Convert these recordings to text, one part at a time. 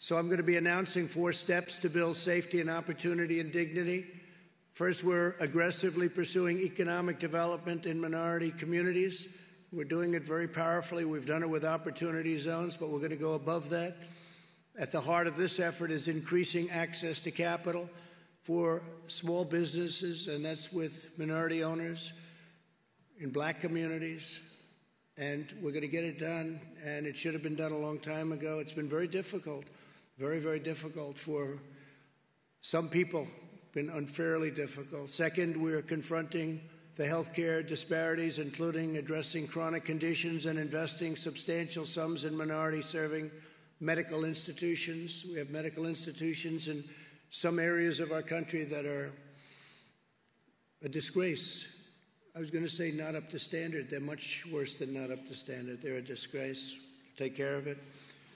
So I'm going to be announcing 4 steps to build safety and opportunity and dignity. First, we're aggressively pursuing economic development in minority communities. We're doing it very powerfully. We've done it with opportunity zones, but we're going to go above that. At the heart of this effort is increasing access to capital for small businesses, and that's with minority owners in black communities. And we're going to get it done, and it should have been done a long time ago. It's been very difficult, very, very difficult for some people, been unfairly difficult. Second, we're confronting the healthcare disparities, including addressing chronic conditions and investing substantial sums in minority-serving medical institutions. We have medical institutions in some areas of our country that are a disgrace. I was going to say not up to standard. They're much worse than not up to standard. They're a disgrace. Take care of it.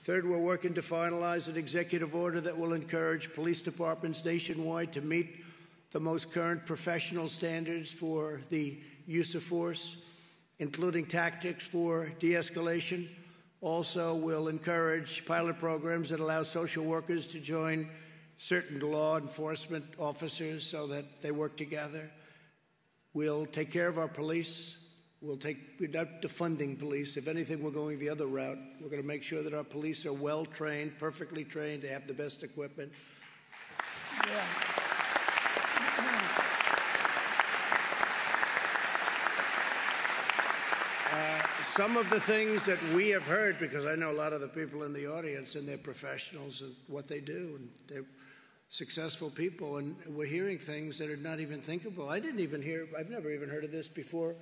Third, we're working to finalize an executive order that will encourage police departments nationwide to meet the most current professional standards for the use of force, including tactics for de-escalation. Also, we'll encourage pilot programs that allow social workers to join certain law enforcement officers so that they work together. We'll take care of our police. We're not defunding police. If anything, we're going the other route. We're going to make sure that our police are well-trained, perfectly trained. They have the best equipment. Yeah. Some of the things that we have heard, because I know a lot of the people in the audience, and they're professionals and what they do, and they're successful people, and we're hearing things that are not even thinkable. I've never even heard of this before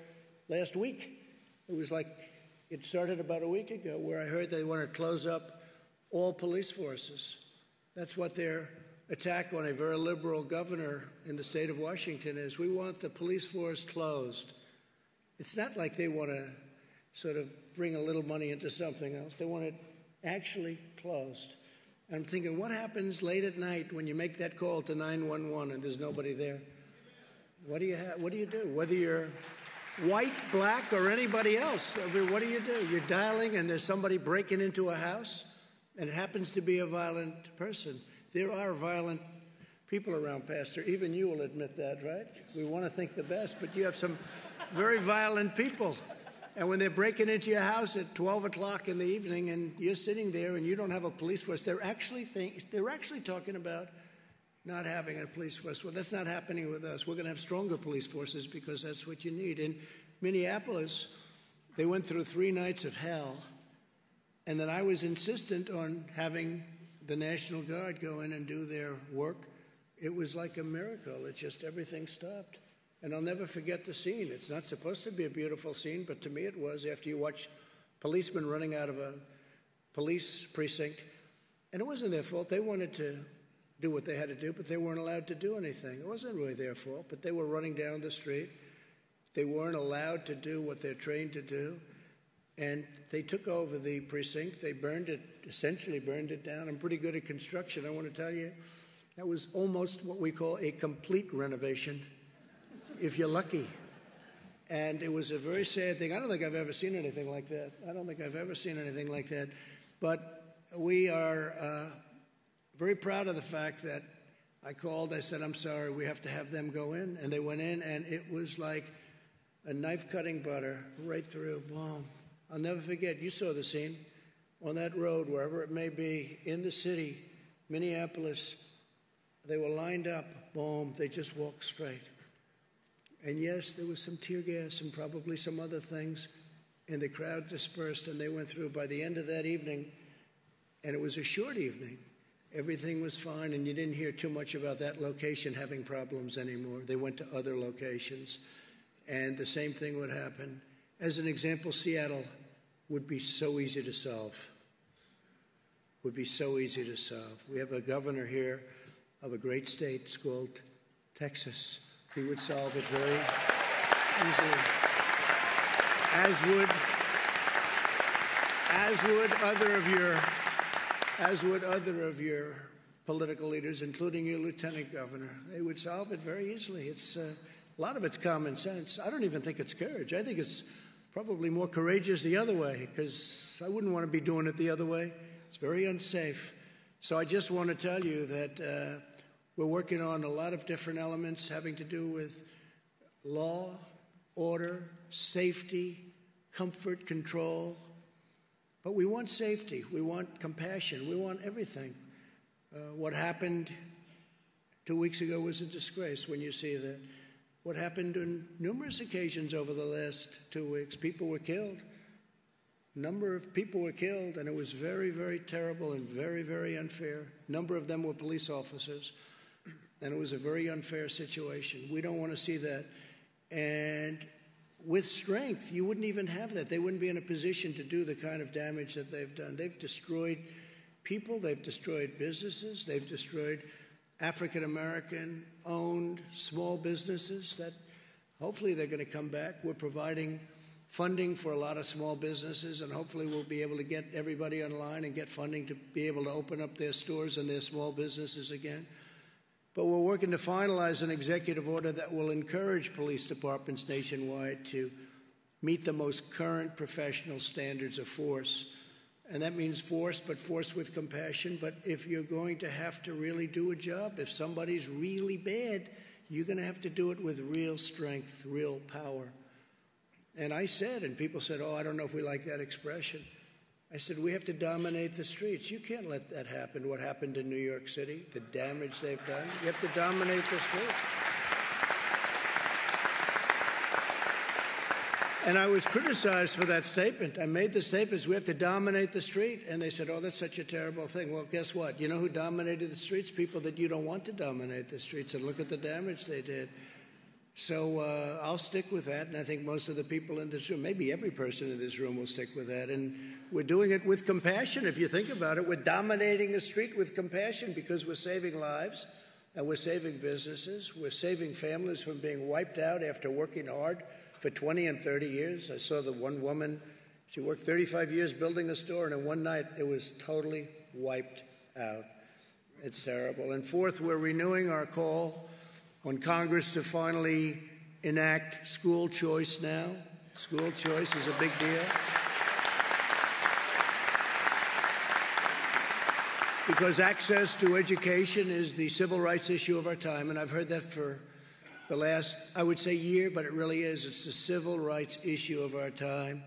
last week. It was like, it started about a week ago, where I heard they want to close up all police forces. That's what their attack on a very liberal governor in the state of Washington is. We want the police force closed. It's not like they want to sort of bring a little money into something else. They want it actually closed. And I'm thinking, what happens late at night when you make that call to 911 and there's nobody there? What do you do? Whether you're white, black, or anybody else, I mean, what do? You're dialing and there's somebody breaking into a house, and it happens to be a violent person. There are violent people around, Pastor. Even you will admit that, right? We want to think the best, but you have some very violent people. And when they're breaking into your house at 12 o'clock in the evening and you're sitting there and you don't have a police force, they're actually talking about not having a police force. Well, that's not happening with us. We're going to have stronger police forces because that's what you need. In Minneapolis, they went through 3 nights of hell, and then I was insistent on having the National Guard go in and do their work. It was like a miracle. It just, everything stopped. And I'll never forget the scene. It's not supposed to be a beautiful scene, but to me it was, after you watch policemen running out of a police precinct. And it wasn't their fault. They wanted to do what they had to do, but they weren't allowed to do anything. It wasn't really their fault, but they were running down the street. They weren't allowed to do what they're trained to do. And they took over the precinct. They essentially burned it down. I'm pretty good at construction. I want to tell you, that was almost what we call a complete renovation, if you're lucky. And it was a very sad thing. I don't think I've ever seen anything like that. But we are very proud of the fact that I called. I said, I'm sorry, we have to have them go in. And they went in, and it was like a knife cutting butter right through. Boom. I'll never forget. You saw the scene on that road, wherever it may be, in the city, Minneapolis. They were lined up. Boom. They just walked straight. And yes, there was some tear gas and probably some other things, and the crowd dispersed, and they went through. By the end of that evening, and it was a short evening, everything was fine, and you didn't hear too much about that location having problems anymore. They went to other locations, and the same thing would happen. As an example, Seattle would be so easy to solve. We have a governor here of a great state. It's called Texas. He would solve it very easily, as would other of your political leaders, including your lieutenant governor. They would solve it very easily. It's a lot of it's common sense. I don't even think it's courage. I think it's probably more courageous the other way, because I wouldn't want to be doing it the other way. It's very unsafe. So I just want to tell you that we're working on a lot of different elements having to do with law, order, safety, comfort, control. But we want safety. We want compassion. We want everything. What happened 2 weeks ago was a disgrace when you see that. What happened on numerous occasions over the last 2 weeks, people were killed. A number of people were killed, and it was very, very terrible and very, very unfair. A number of them were police officers, and it was a very unfair situation. We don't want to see that. And with strength, you wouldn't even have that. They wouldn't be in a position to do the kind of damage that they've done. They've destroyed people. They've destroyed businesses. They've destroyed African-American owned small businesses that hopefully they're going to come back. We're providing funding for a lot of small businesses, and hopefully we'll be able to get everybody online and get funding to be able to open up their stores and their small businesses again. But we're working to finalize an executive order that will encourage police departments nationwide to meet the most current professional standards of force. And that means force, but force with compassion. But if you're going to have to really do a job, if somebody's really bad, you're going to have to do it with real strength, real power. And I said, and people said, oh, I don't know if we like that expression. I said, we have to dominate the streets. You can't let that happen, what happened in New York City, the damage they've done. You have to dominate the streets. And I was criticized for that statement. I made the statement, we have to dominate the street. And they said, oh, that's such a terrible thing. Well, guess what? You know who dominated the streets? People that you don't want to dominate the streets. And look at the damage they did. So I'll stick with that, and I think most of the people in this room, maybe every person in this room will stick with that. And we're doing it with compassion, if you think about it. We're dominating the street with compassion because we're saving lives and we're saving businesses. We're saving families from being wiped out after working hard for 20 and 30 years. I saw the one woman, she worked 35 years building a store, and in one night it was totally wiped out. It's terrible. And fourth, we're renewing our call on Congress to finally enact school choice now. School choice is a big deal. Because access to education is the civil rights issue of our time, and I've heard that for the last, I would say, year, but it really is. It's the civil rights issue of our time.